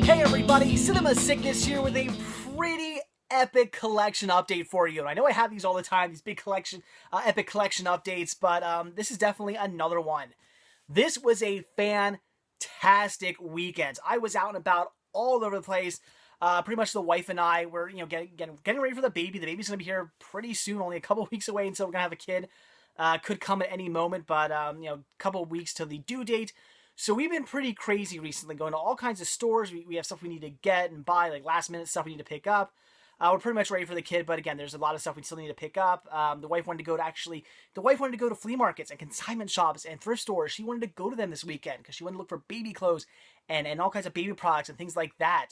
Hey everybody, Cinema Sickness here with a pretty epic collection update for you. And I know I have these all the time, these big collection, epic collection updates, but this is definitely another one. This was a fantastic weekend. I was out and about all over the place. Pretty much the wife and I were, getting ready for the baby. The baby's gonna be here pretty soon, only a couple weeks away until we're gonna have a kid. Could come at any moment, but a couple of weeks till the due date. So we've been pretty crazy recently, going to all kinds of stores. We have stuff we need to get and buy, like last minute stuff we need to pick up. We're pretty much ready for the kid, but again, there's a lot of stuff we still need to pick up. The wife wanted to go to flea markets and consignment shops and thrift stores. She wanted to go to them this weekend because she wanted to look for baby clothes and all kinds of baby products and things like that.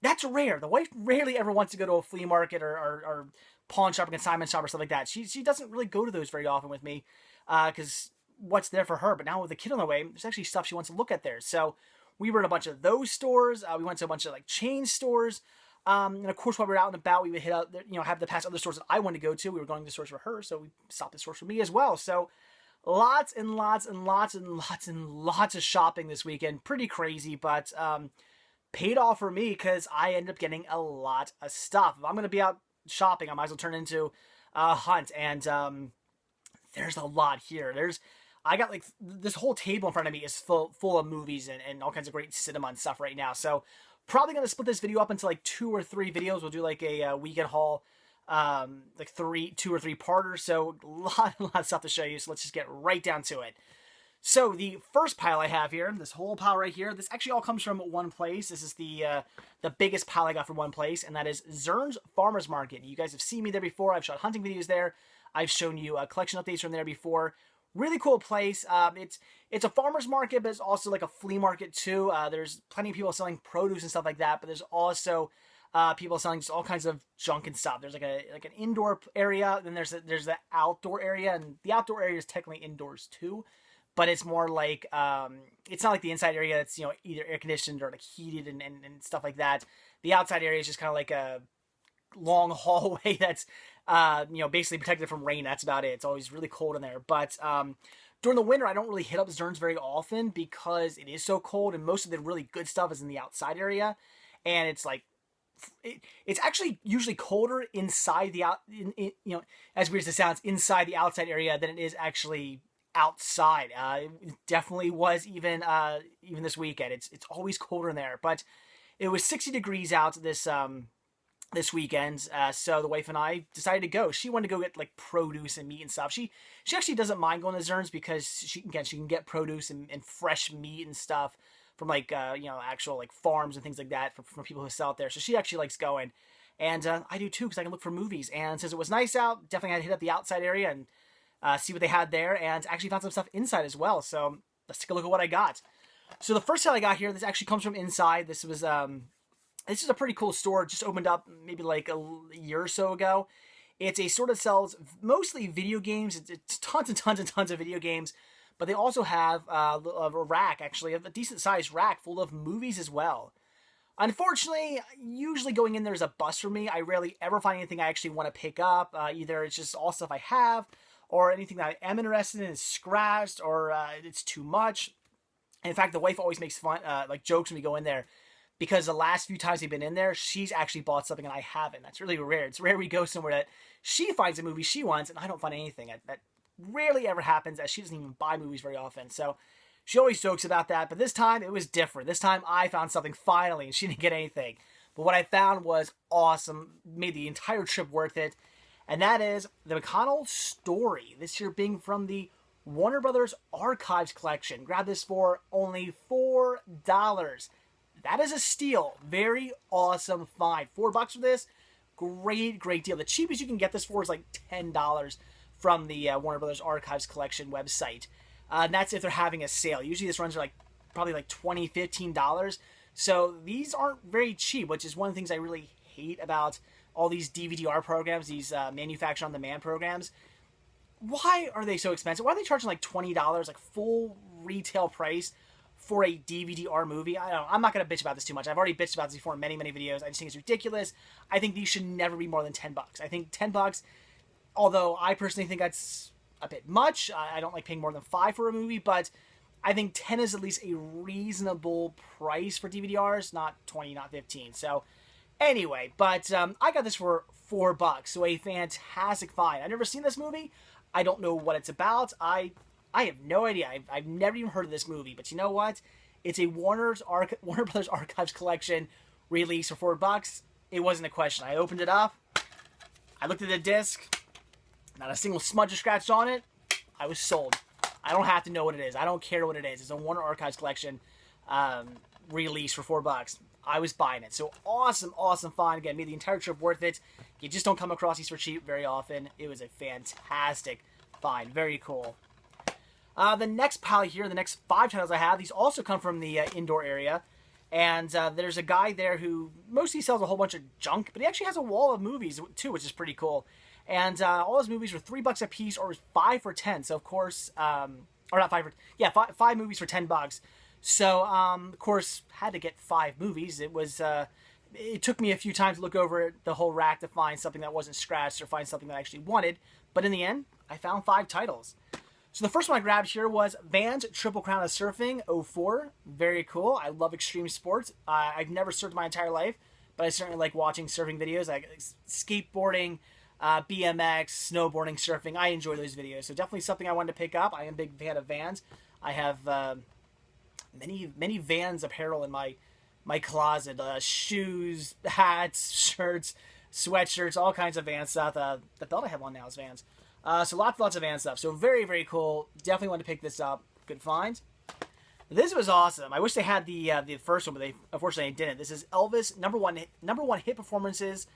That's rare. The wife rarely ever wants to go to a flea market or pawn shop or consignment shop or stuff like that. She doesn't really go to those very often with me because what's there for her. But now with the kid on the way, there's actually stuff she wants to look at there. So we were in a bunch of those stores. We went to a bunch of like chain stores. And of course, while we were out and about, we would hit up, have the past other stores that I wanted to go to. We were going to stores for her, so we stopped at stores for me as well. So lots and lots and lots and lots and lots of shopping this weekend. Pretty crazy, but paid off for me because I ended up getting a lot of stuff. If I'm going to be out shopping, I might as well turn it into a hunt. And there's a lot here. I got like this whole table in front of me is full of movies and all kinds of great cinema and stuff right now. So probably going to split this video up into like 2 or 3 videos. We'll do like a weekend haul, like 2 or 3 parters. So a lot of stuff to show you. So let's just get right down to it. So the first pile I have here, this whole pile right here, this actually all comes from one place. This is the biggest pile I got from one place, and that is Zerns Farmers Market. You guys have seen me there before. I've shot hunting videos there. I've shown you collection updates from there before. Really cool place. It's a farmer's market, but it's also like a flea market too. There's plenty of people selling produce and stuff like that, but there's also people selling just all kinds of junk and stuff. There's like an indoor area, then there's the outdoor area, and the outdoor area is technically indoors too, but it's more like it's not like the inside area that's either air conditioned or like heated and stuff like that. The outside area is just kind of like a long hallway that's basically protected from rain. That's about it. It's always really cold in there. But during the winter, I don't really hit up Zerns very often because it is so cold, and most of the really good stuff is in the outside area. And it's like it's actually usually colder inside the as weird as it sounds, inside the outside area than it is actually outside. It definitely was even this weekend. It's always colder in there. But it was 60 degrees out this weekend, so the wife and I decided to go. She wanted to go get like produce and meat and stuff. She actually doesn't mind going to Zerns because she can get produce and fresh meat and stuff from like actual like farms and things like that from people who sell it there. So she actually likes going, and I do too because I can look for movies. And since it was nice out, definitely had to hit up the outside area and see what they had there, and actually found some stuff inside as well. So let's take a look at what I got. So the first thing I got here, this actually comes from inside. This was this is a pretty cool store. Just opened up maybe like a year or so ago. It's a store that sells mostly video games. It's tons and tons and tons of video games. But they also have a rack, actually, a decent-sized rack full of movies as well. Unfortunately, usually going in there is a bust for me. I rarely ever find anything I actually want to pick up. Either it's just all stuff I have, or anything that I am interested in is scratched, or it's too much. In fact, the wife always makes fun, like jokes when we go in there, because the last few times we've been in there, she's actually bought something and I haven't. That's really rare. It's rare we go somewhere that she finds a movie she wants and I don't find anything. That rarely ever happens, as she doesn't even buy movies very often. So she always jokes about that, but this time it was different. This time I found something finally and she didn't get anything. But what I found was awesome, made the entire trip worth it, and that is the McConnell Story. This year being from the Warner Brothers Archives collection. Grab this for only $4. That is a steal. Very awesome find. $4 for this. Great deal. The cheapest you can get this for is like $10 from the Warner Brothers Archives collection website. And that's if they're having a sale. Usually this runs for probably like $20, $15. So these aren't very cheap, which is one of the things I really hate about all these DVD-R programs, these manufacture-on-demand programs. Why are they so expensive? Why are they charging like $20, like full retail price for a DVD-R movie? I don't know. I'm not going to bitch about this too much. I've already bitched about this before in many videos. I just think it's ridiculous. I think these should never be more than $10. I think $10, although I personally think that's a bit much. I don't like paying more than $5 for a movie, but I think 10 is at least a reasonable price for DVD-Rs, not 20, not 15. So anyway, but I got this for $4, so a fantastic find. I've never seen this movie. I don't know what it's about. I have no idea. I've never even heard of this movie, but you know what? It's a Warner Brothers Archives collection release for $4. It wasn't a question. I opened it up. I looked at the disc. Not a single smudge or scratch on it. I was sold. I don't have to know what it is. I don't care what it is. It's a Warner Archives collection release for $4. I was buying it. So awesome, awesome find. Again, made the entire trip worth it. You just don't come across these for cheap very often. It was a fantastic find. Very cool. The next pile here, the next 5 titles I have, these also come from the indoor area. And there's a guy there who mostly sells a whole bunch of junk, but he actually has a wall of movies too, which is pretty cool. And all his movies were $3 a piece, or 5 for 10. So of course, or not 5 for, yeah, 5 movies for $10. So of course, had to get 5 movies. It was it took me a few times to look over the whole rack to find something that wasn't scratched or find something that I actually wanted. But in the end, I found 5 titles. So the first one I grabbed here was Vans Triple Crown of Surfing 04. Very cool. I love extreme sports. I've never surfed my entire life, but I certainly like watching surfing videos, like skateboarding, BMX, snowboarding, surfing. I enjoy those videos. So definitely something I wanted to pick up. I am a big fan of Vans. I have many Vans apparel in my closet. Shoes, hats, shirts, sweatshirts, all kinds of Vans stuff. The belt I have on now is Vans. So lots of Vans stuff. So very, very cool. Definitely want to pick this up. Good find. This was awesome. I wish they had the first one, but they unfortunately didn't. This is Elvis number one hit performances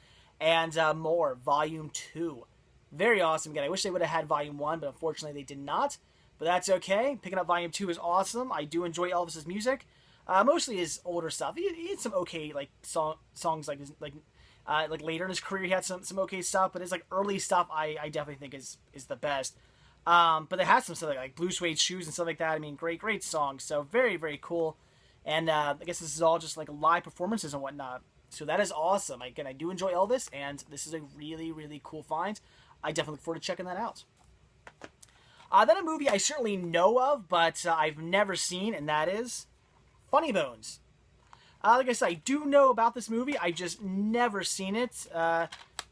and more, Volume 2. Very awesome. Again, I wish they would have had Volume 1, but unfortunately they did not. But that's okay. Picking up Volume 2 is awesome. I do enjoy Elvis's music. Mostly his older stuff. He had some okay songs like later in his career, he had some okay stuff, but his like early stuff, I definitely think is the best. But they had some stuff like Blue Suede Shoes and stuff like that. I mean, great songs. So very, very cool. And I guess this is all just like live performances and whatnot. So that is awesome. Again, I do enjoy Elvis, and this is a really, really cool find. I definitely look forward to checking that out. Then a movie I certainly know of, but I've never seen, and that is Funny Bones. Like I said, I do know about this movie. I've just never seen it.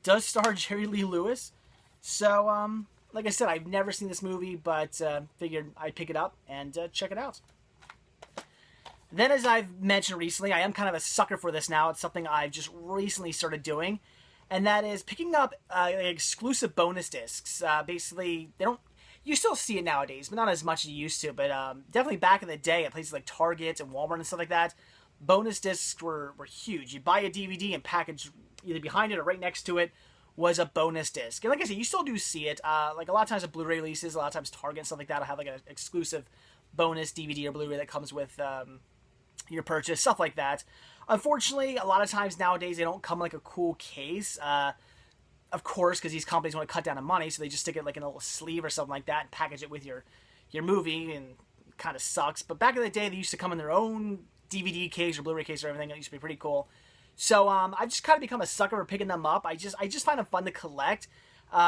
Does star Jerry Lee Lewis. So, like I said, I've never seen this movie, but figured I'd pick it up and check it out. Then, as I've mentioned recently, I am kind of a sucker for this now. It's something I've just recently started doing, and that is picking up exclusive bonus discs. Basically, they don't. You still see it nowadays, but not as much as you used to. But definitely back in the day, at places like Target and Walmart and stuff like that, bonus discs were huge. You buy a DVD and package either behind it or right next to it was a bonus disc. And like I said, you still do see it. Like a lot of times at Blu-ray releases, a lot of times Target and stuff like that will have like an exclusive bonus DVD or Blu-ray that comes with your purchase, stuff like that. Unfortunately, a lot of times nowadays they don't come like a cool case. Of course, because these companies want to cut down on money, so they just stick it like in a little sleeve or something like that and package it with your movie, and it kind of sucks. But back in the day, they used to come in their own DVD case or Blu-ray case or everything. It used to be pretty cool. So I've just kind of become a sucker for picking them up. I just find them fun to collect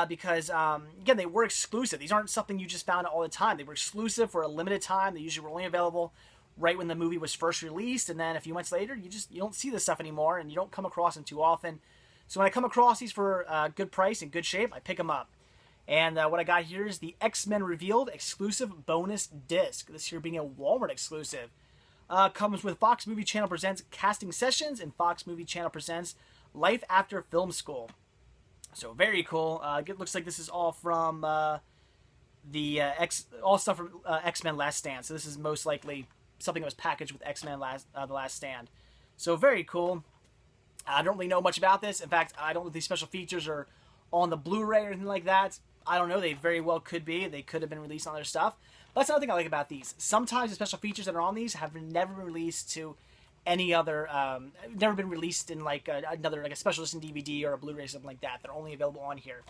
because again, they were exclusive. These aren't something you just found all the time. They were exclusive for a limited time. They usually were only available right when the movie was first released, and then a few months later, you don't see this stuff anymore, and you don't come across them too often. So when I come across these for good price and good shape, I pick them up. And what I got here is the X-Men Revealed exclusive bonus disc. This here being a Walmart exclusive. Comes with Fox Movie Channel Presents Casting Sessions and Fox Movie Channel Presents Life After Film School. So very cool. It looks like this is all from all stuff from X-Men Last Stand. So this is most likely something that was packaged with X-Men The Last Stand. So very cool. I don't really know much about this. In fact, I don't know if these special features are on the Blu-ray or anything like that. I don't know. They very well could be. They could have been released on other stuff. But that's another thing I like about these. Sometimes the special features that are on these have never been released to any other, never been released in like another, like a special edition DVD or a Blu-ray or something like that. They're only available on here.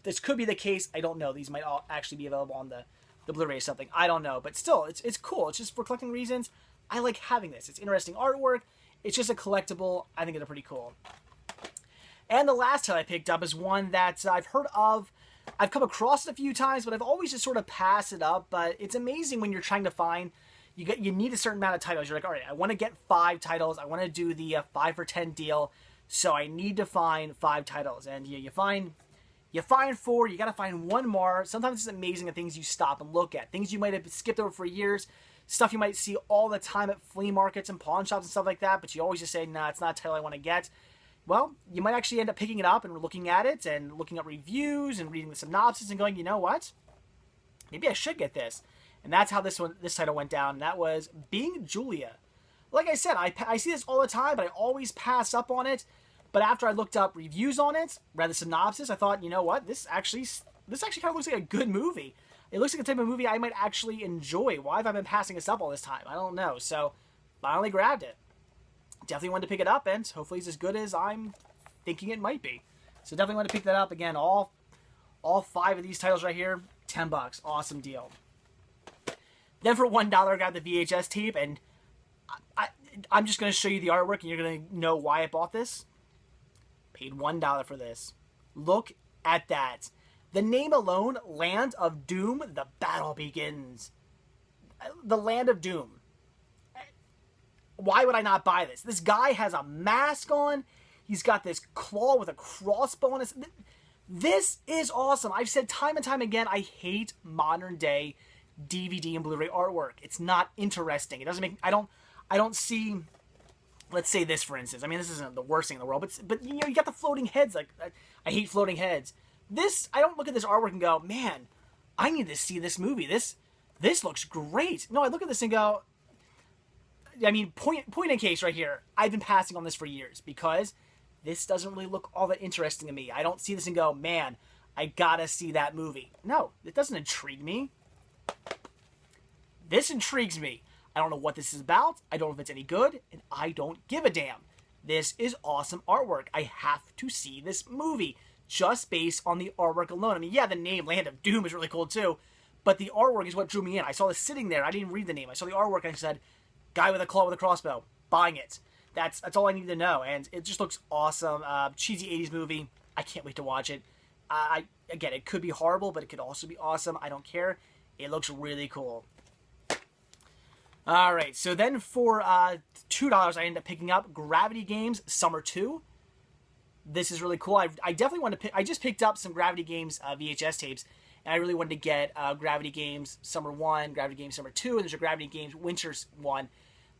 This could be the case. I don't know. These might all actually be available on the Blu-ray or something. I don't know. But still, it's cool. It's just for collecting reasons. I like having this. It's interesting artwork. It's just a collectible. I think it's pretty cool. And the last title I picked up is one that I've heard of, I've come across it a few times, but I've always just sort of passed it up. But it's amazing when you're trying to find, you need a certain amount of titles. You're like, all right, I want to get 5 titles. I want to do the 5 for 10 deal. So I need to find 5 titles. And you find 4, you got to find one more. Sometimes it's amazing the things you stop and look at. Things you might have skipped over for years. Stuff you might see all the time at flea markets and pawn shops and stuff like that. But you always just say, nah, it's not a title I want to get. Well, you might actually end up picking it up and looking at it and looking at reviews and reading the synopsis and going, you know what? Maybe I should get this. And that's how this title went down. And that was Being Julia. Like I said, I see this all the time, but I always pass up on it. But after I looked up reviews on it, read the synopsis, I thought, you know what? This actually kind of looks like a good movie. It looks like the type of movie I might actually enjoy. Why have I been passing this up all this time? I don't know. So, finally grabbed it. Definitely wanted to pick it up, and hopefully it's as good as I'm thinking it might be. So definitely want to pick that up. Again, all 5 of these titles right here, $10. Awesome deal. Then for $1, I got the VHS tape, and I'm just going to show you the artwork, and you're going to know why I bought this. Paid $1 for this. Look at that. The name alone, Land of Doom, the battle begins. The Land of Doom. Why would I not buy this? This guy has a mask on. He's got this claw with a crossbow on his... This is awesome. I've said time and time again, I hate modern day DVD and Blu-ray artwork. It's not interesting. It doesn't make... I don't see... Let's say this, for instance. I mean, this isn't the worst thing in the world, but you know, you got the floating heads. Like, I hate floating heads. This, I don't look at this artwork and go, man, I need to see this movie. This looks great. No, I look at this and go... I mean, point in case right here. I've been passing on this for years because this doesn't really look all that interesting to me. I don't see this and go, man, I gotta see that movie. No, it doesn't intrigue me. This intrigues me. I don't know what this is about. I don't know if it's any good, and I don't give a damn. This is awesome artwork. I have to see this movie just based on the artwork alone. I mean, yeah, the name Land of Doom is really cool too, but the artwork is what drew me in. I saw this sitting there. I didn't read the name. I saw the artwork and I said, guy with a claw with a crossbow, buying it. That's all I need to know, and it just looks awesome. Cheesy 80s movie. I can't wait to watch it. Again, it could be horrible, but it could also be awesome. I don't care. It looks really cool. All right, so then for $2, I ended up picking up Gravity Games Summer 2. This is really cool. I definitely want to pick... I just picked up some Gravity Games VHS tapes, and I really wanted to get Gravity Games Summer 1, Gravity Games Summer 2, and there's a Gravity Games Winter 1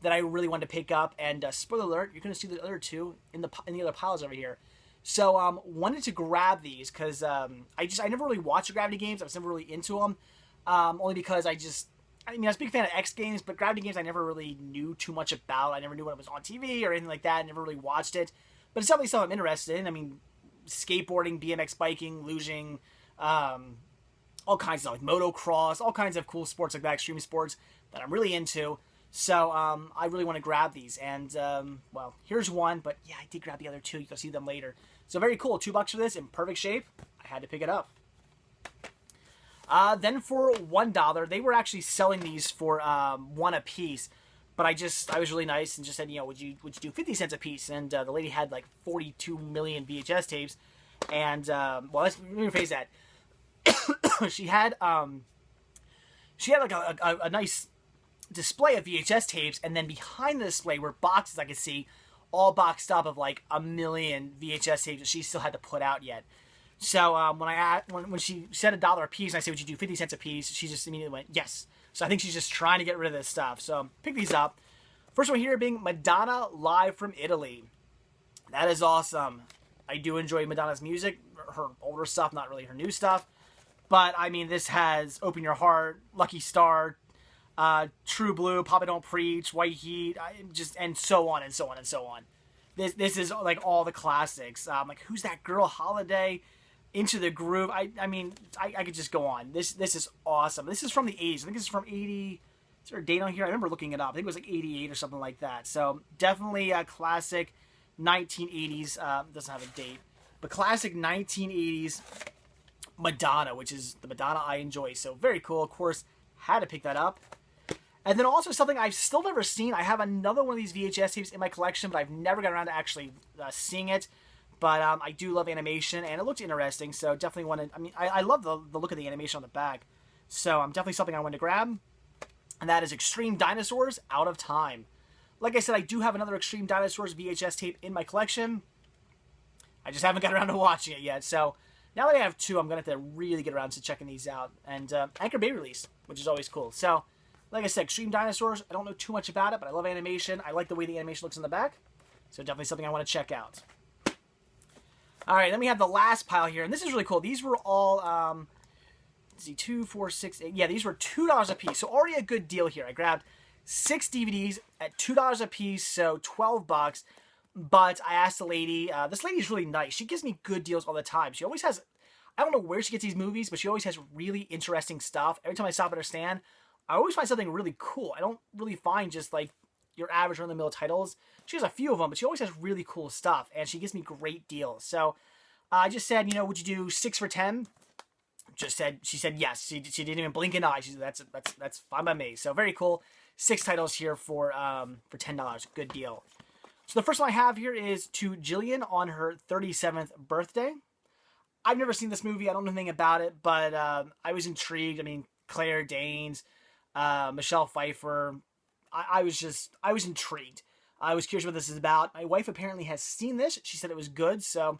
that I really wanted to pick up. And spoiler alert, you're going to see the other 2 in the other piles over here. So wanted to grab these because I never really watched the Gravity Games. I was never really into them, only because I was a big fan of X Games, but Gravity Games I never really knew too much about. I never knew when it was on TV or anything like that. I never really watched it. But it's definitely something I'm interested in. I mean, skateboarding, BMX biking, luging, all kinds of stuff, like motocross, all kinds of cool sports like that, extreme sports that I'm really into. So I really want to grab these. And, well, here's one. But, yeah, I did grab the other 2. You'll see them later. So very cool. $2 for this in perfect shape. I had to pick it up. Then for $1, they were actually selling these for $1 a piece. But I was really nice and just said, you know, would you do 50 cents a piece? And the lady had like 42 million VHS tapes. And, well, let me rephrase that. she had like a nice display of VHS tapes, and then behind the display were boxes I could see, all boxed up of like 1 million VHS tapes that she still had to put out yet. So when she said $1 a piece, and I said, would you do 50 cents a piece? She just immediately went, yes. So I think she's just trying to get rid of this stuff. So pick these up. First one here being Madonna Live from Italy. That is awesome. I do enjoy Madonna's music, her older stuff, not really her new stuff. But, I mean, this has Open Your Heart, Lucky Star, True Blue, Papa Don't Preach, White Heat, and so on and so on and so on. This is, like, all the classics. Like, Who's That Girl? Holiday, Into the Groove. I mean, I could just go on. This is awesome. This is from the 80s. I think this is from 80... Is there a date on here? I remember looking it up. I think it was like 88 or something like that. So, definitely a classic 1980s. Doesn't have a date. But classic 1980s... Madonna, which is the Madonna I enjoy. So very cool. Of course, had to pick that up. And then also something I've still never seen. I have another one of these VHS tapes in my collection, but I've never got around to actually seeing it. But I do love animation, and it looked interesting, so definitely wanted... I mean, I love the look of the animation on the back. So definitely something I wanted to grab. And that is Extreme Dinosaurs Out of Time. Like I said, I do have another Extreme Dinosaurs VHS tape in my collection. I just haven't got around to watching it yet. So now that I have two, I'm going to have to really get around to checking these out. And Anchor Bay release, which is always cool. So, like I said, Extreme Dinosaurs, I don't know too much about it, but I love animation. I like the way the animation looks in the back. So definitely something I want to check out. All right, then we have the last pile here. And this is really cool. These were all... let's see, 2, 4, 6, 8. Yeah, these were $2 a piece. So already a good deal here. I grabbed 6 DVDs at $2 a piece, so $12. But I asked the lady, this lady's really nice. She gives me good deals all the time. She always has, I don't know where she gets these movies, but she always has really interesting stuff. Every time I stop at her stand, I always find something really cool. I don't really find just like your average run-of-the-mill titles. She has a few of them, but she always has really cool stuff, and she gives me great deals. So I just said, you know, would you do 6 for 10? She said yes. She didn't even blink an eye. She said that's fine by me. So very cool. 6 titles here for $10. Good deal. So the first one I have here is To Jillian on Her 37th Birthday. I've never seen this movie. I don't know anything about it, but I was intrigued. I mean, Claire Danes, Michelle Pfeiffer. I was intrigued. I was curious what this is about. My wife apparently has seen this. She said it was good, so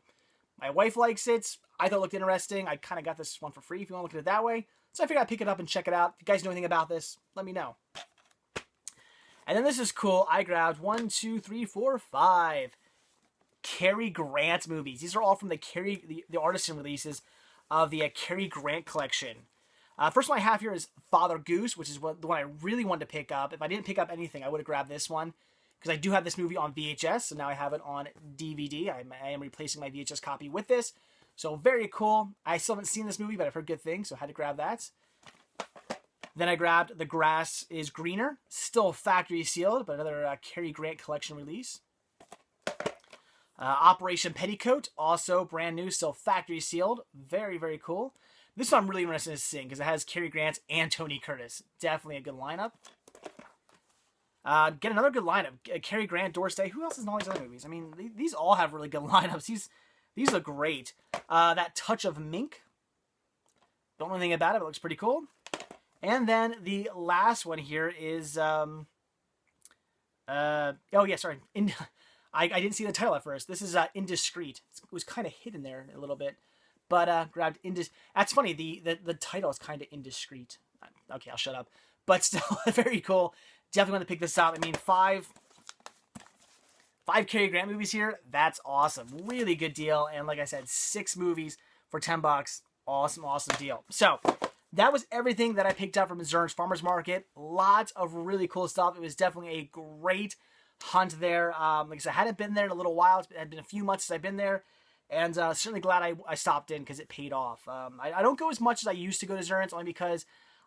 my wife likes it. I thought it looked interesting. I kind of got this one for free if you want to look at it that way. So I figured I'd pick it up and check it out. If you guys know anything about this, let me know. And then this is cool. I grabbed 1, 2, 3, 4, 5 Cary Grant movies. These are all from the artisan releases of the Cary Grant collection. First one I have here is Father Goose, which is the one I really wanted to pick up. If I didn't pick up anything, I would have grabbed this one, because I do have this movie on VHS, so now I have it on DVD. I am replacing my VHS copy with this. So very cool. I still haven't seen this movie, but I've heard good things, so I had to grab that. Then I grabbed The Grass is Greener, still factory sealed, but another Cary Grant collection release. Operation Petticoat, also brand new, still factory sealed. Very, very cool. This one I'm really interested in seeing because it has Cary Grant and Tony Curtis. Definitely a good lineup. Get another good lineup. Cary Grant, Doris Day. Who else is in all these other movies? I mean, these all have really good lineups. These look great. That Touch of Mink. Don't know anything about it, but it looks pretty cool. And then the last one here is... oh, yeah, sorry. I didn't see the title at first. This is Indiscreet. It was kind of hidden there a little bit. But grabbed That's funny. The title is kind of indiscreet. Okay, I'll shut up. But still, very cool. Definitely want to pick this up. I mean, five Cary Grant movies here. That's awesome. Really good deal. And like I said, 6 movies for $10. Awesome, awesome deal. So that was everything that I picked up from Zerns Farmers Market. Lots of really cool stuff. It was definitely a great hunt there. Like I said, I hadn't been there in a little while. It had been a few months since I've been there. And certainly glad I stopped in because it paid off. I don't go as much as I used to go to Zerns, only because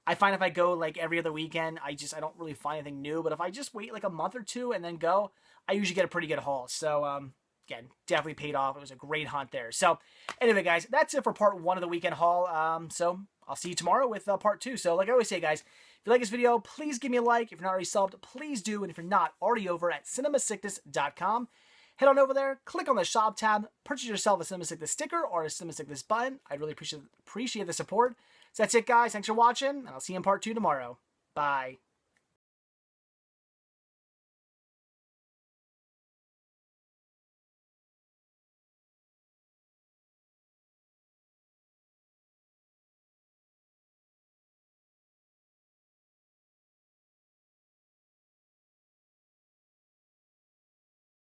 I find if I go like every other weekend, I don't really find anything new. But if I just wait like a month or two and then go, I usually get a pretty good haul. So again, definitely paid off. It was a great hunt there. So anyway, guys, that's it for part 1 of the weekend haul. So I'll see you tomorrow with part 2. So like I always say, guys, if you like this video, please give me a like. If you're not already subbed, please do. And if you're not already over at cinemasickness.com, head on over there, click on the shop tab, purchase yourself a Cinema Sickness sticker or a Cinema Sickness button. I'd really appreciate the support. So that's it, guys. Thanks for watching, and I'll see you in part 2 tomorrow. Bye.